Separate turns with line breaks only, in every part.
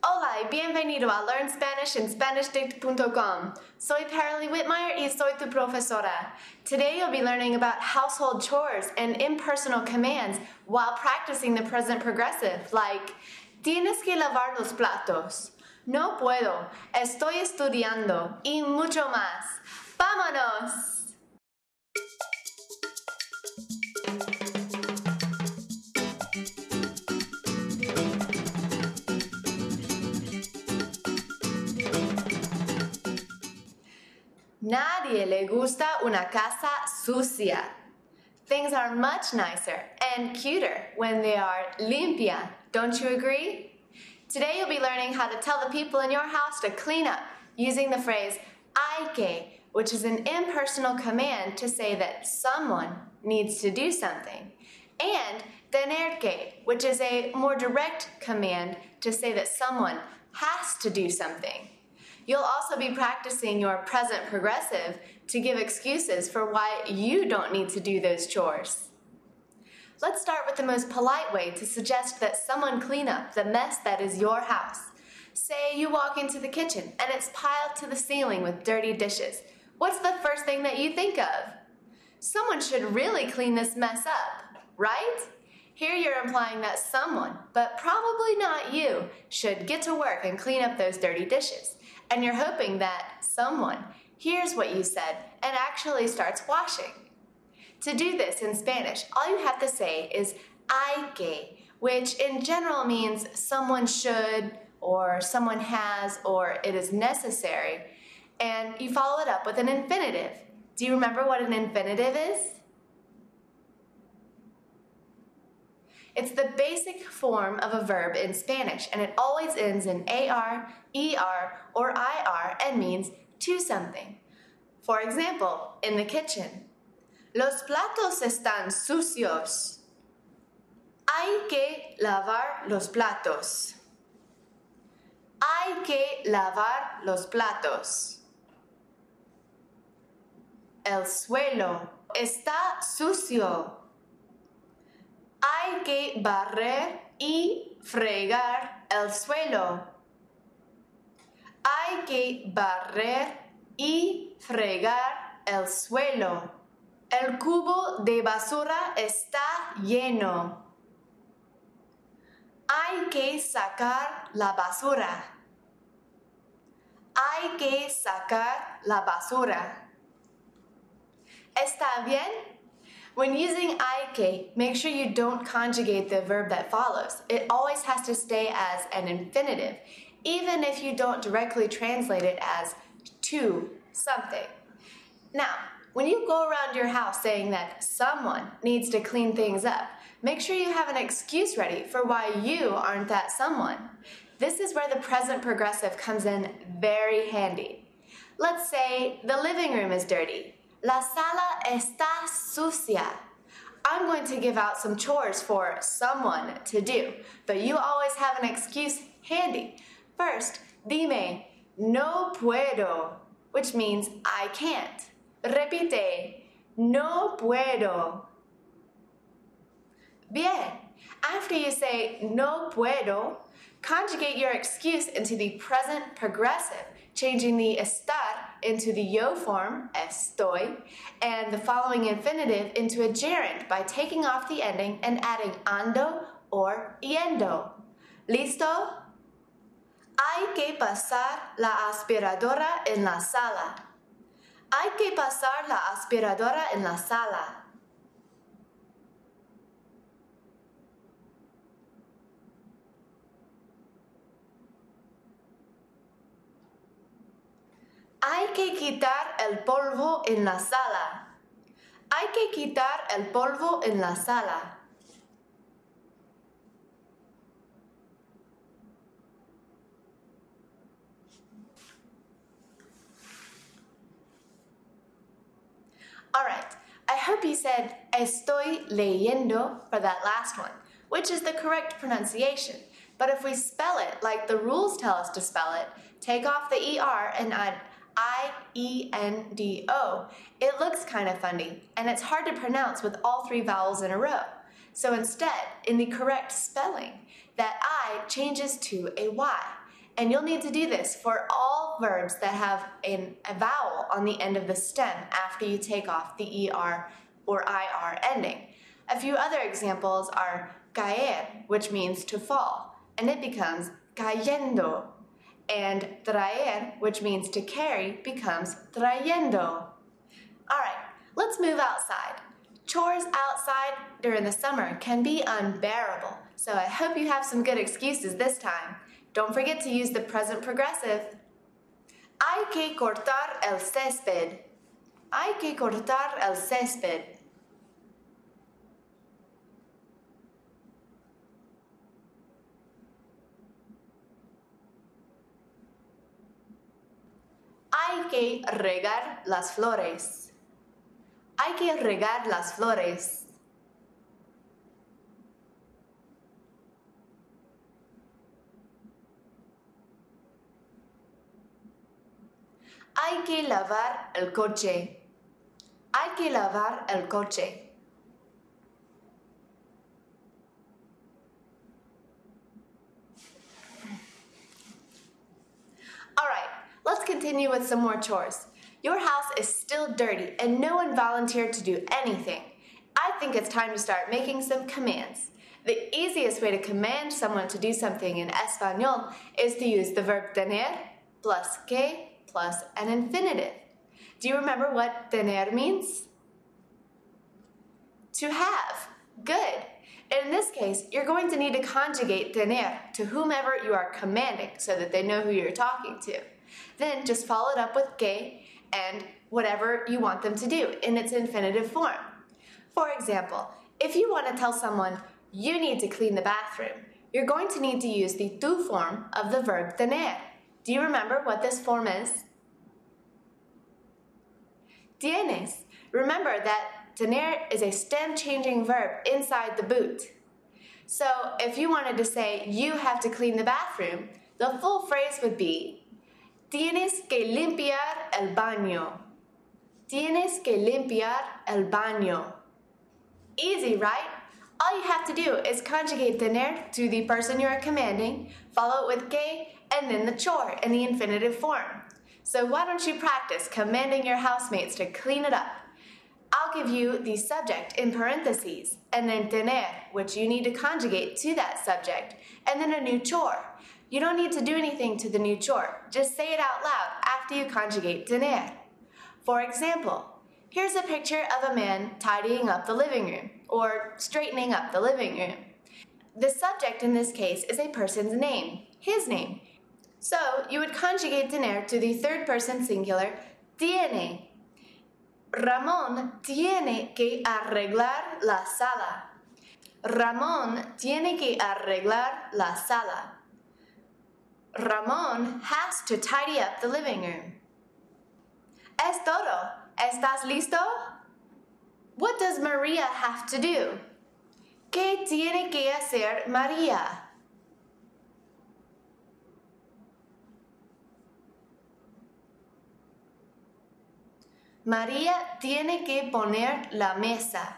Hola y bienvenido a Learn Spanish en SpanishDict.com. Soy Paralee Whitmire y soy tu profesora. Today you'll be learning about household chores and impersonal commands while practicing the present progressive, like tienes que lavar los platos, no puedo, estoy estudiando y mucho más. ¡Vámonos! Nadie le gusta una casa sucia. Things are much nicer and cuter when they are limpia. Don't you agree? Today you'll be learning how to tell the people in your house to clean up using the phrase hay que, which is an impersonal command to say that someone needs to do something, and tener que, which is a more direct command to say that someone has to do something. You'll also be practicing your present progressive to give excuses for why you don't need to do those chores. Let's start with the most polite way to suggest that someone clean up the mess that is your house. Say you walk into the kitchen and it's piled to the ceiling with dirty dishes. What's the first thing that you think of? Someone should really clean this mess up, right? Here you're implying that someone, but probably not you, should get to work and clean up those dirty dishes. And you're hoping that someone hears what you said and actually starts washing. To do this in Spanish, all you have to say is hay que, which in general means someone should, or someone has, or it is necessary. And you follow it up with an infinitive. Do you remember what an infinitive is? It's the basic form of a verb in Spanish, and it always ends in AR, ER, or IR and means to something. For example, in the kitchen, los platos están sucios. Hay que lavar los platos. Hay que lavar los platos. El suelo está sucio. Hay que barrer y fregar el suelo. Hay que barrer y fregar el suelo. El cubo de basura está lleno. Hay que sacar la basura. Hay que sacar la basura. ¿Está bien? When using hay que, make sure you don't conjugate the verb that follows. It always has to stay as an infinitive, even if you don't directly translate it as to something. Now, when you go around your house saying that someone needs to clean things up, make sure you have an excuse ready for why you aren't that someone. This is where the present progressive comes in very handy. Let's say the living room is dirty. La sala está sucia. I'm going to give out some chores for someone to do, but you always have an excuse handy. First, dime, no puedo, which means I can't. Repite, no puedo. Bien. After you say no puedo, conjugate your excuse into the present progressive, changing the estar into the yo form, estoy, and the following infinitive into a gerund by taking off the ending and adding ando or yendo. ¿Listo? Hay que pasar la aspiradora en la sala. Hay que pasar la aspiradora en la sala. Hay que quitar el polvo en la sala. Hay que quitar el polvo en la sala. All right, I hope you said estoy leyendo for that last one, which is the correct pronunciation. But if we spell it like the rules tell us to spell it, take off the ER and add I-E-N-D-O, it looks kind of funny, and it's hard to pronounce with all three vowels in a row. So instead, in the correct spelling, that I changes to a Y, And you'll need to do this for all verbs that have a vowel on the end of the stem after you take off the ER or IR ending. A few other examples are caer, which means to fall, and it becomes cayendo. And traer, which means to carry, becomes trayendo. All right, let's move outside. Chores outside during the summer can be unbearable, so I hope you have some good excuses this time. Don't forget to use the present progressive. Hay que cortar el césped. Hay que cortar el césped. Hay que regar las flores. Hay que regar las flores. Hay que lavar el coche. Hay que lavar el coche. All right, let's continue with some more chores. Your house is still dirty and no one volunteered to do anything. I think it's time to start making some commands. The easiest way to command someone to do something in Espanol is to use the verb tener plus que plus an infinitive. Do you remember what tener means? To have. Good. In this case, you're going to need to conjugate tener to whomever you are commanding so that they know who you're talking to. Then just follow it up with que and whatever you want them to do in its infinitive form. For example, if you want to tell someone you need to clean the bathroom, you're going to need to use the tu form of the verb tener. Do you remember what this form is? Tienes. Remember that tener is a stem-changing verb inside the boot. So if you wanted to say you have to clean the bathroom, the full phrase would be Tienes que limpiar el baño. Tienes que limpiar el baño. Easy, right? All you have to do is conjugate tener to the person you are commanding, follow it with que, and then the chore in the infinitive form. So why don't you practice commanding your housemates to clean it up? I'll give you the subject in parentheses, and then tener, which you need to conjugate to that subject, and then a new chore. You don't need to do anything to the new chore. Just say it out loud after you conjugate tener. For example, here's a picture of a man tidying up the living room, or straightening up the living room. The subject in this case is a person's name, his name. So you would conjugate tener to the third person singular, tiene. Ramón tiene que arreglar la sala. Ramón tiene que arreglar la sala. Ramón has to tidy up the living room. Es todo. ¿Estás listo? What does Maria have to do? ¿Qué tiene que hacer María? María tiene que poner la mesa.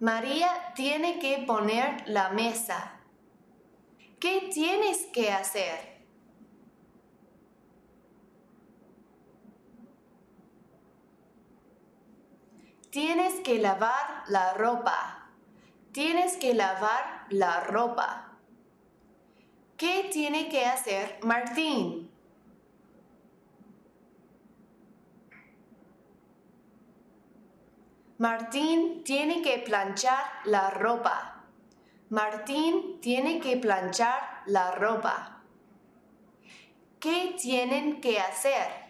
María tiene que poner la mesa. ¿Qué tienes que hacer? Tienes que lavar la ropa. Tienes que lavar la ropa. ¿Qué tiene que hacer Martín? Martín tiene que planchar la ropa. Martín tiene que planchar la ropa. ¿Qué tienen que hacer?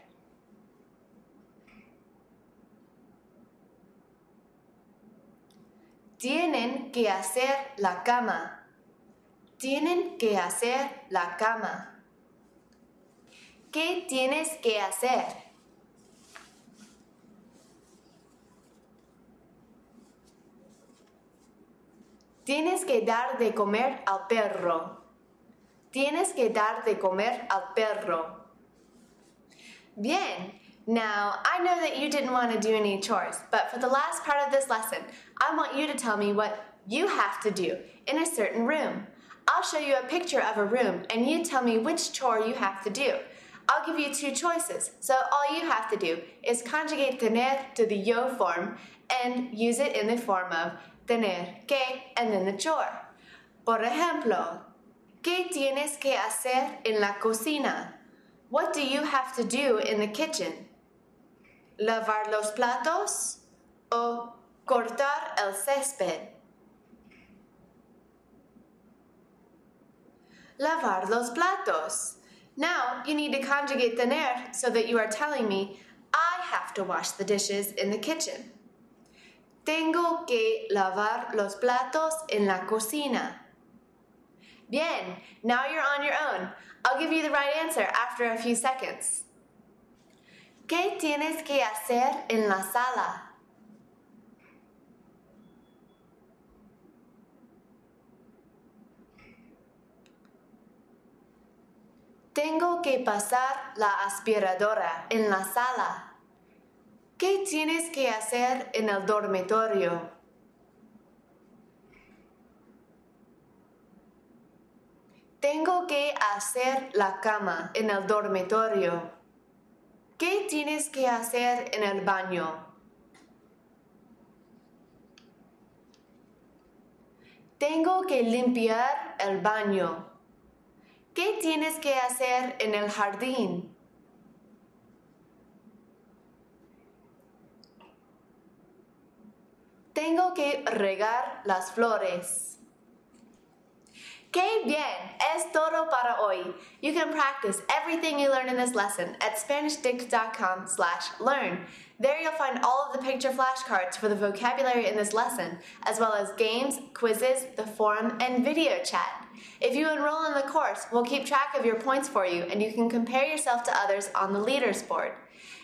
Tienen que hacer la cama. Tienen que hacer la cama. ¿Qué tienes que hacer? Tienes que dar de comer al perro. Tienes que dar de comer al perro. Bien. Now, I know that you didn't want to do any chores, but for the last part of this lesson, I want you to tell me what you have to do in a certain room. I'll show you a picture of a room and you tell me which chore you have to do. I'll give you two choices, so all you have to do is conjugate tener to the yo form and use it in the form of tener que and then the chore. Por ejemplo, ¿qué tienes que hacer en la cocina? What do you have to do in the kitchen? ¿Lavar los platos o cortar el césped? Lavar los platos. Now you need to conjugate tener so that you are telling me I have to wash the dishes in the kitchen. Tengo que lavar los platos en la cocina. Bien, now you're on your own. I'll give you the right answer after a few seconds. ¿Qué tienes que hacer en la sala? Tengo que pasar la aspiradora en la sala. ¿Qué tienes que hacer en el dormitorio? Tengo que hacer la cama en el dormitorio. ¿Qué tienes que hacer en el baño? Tengo que limpiar el baño. ¿Qué tienes que hacer en el jardín? Tengo que regar las flores. ¡Qué bien! Es todo para hoy. You can practice everything you learn in this lesson at SpanishDict.com/learn. There you'll find all of the picture flashcards for the vocabulary in this lesson, as well as games, quizzes, the forum, and video chat. If you enroll in the course, we'll keep track of your points for you, and you can compare yourself to others on the leaders board.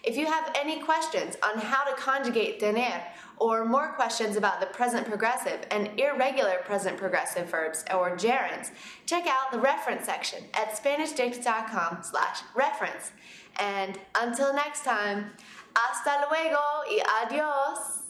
If you have any questions on how to conjugate tener, or more questions about the present progressive and irregular present progressive verbs, or gerunds, check out the reference section at SpanishDict.com/reference. And until next time, hasta luego y adios!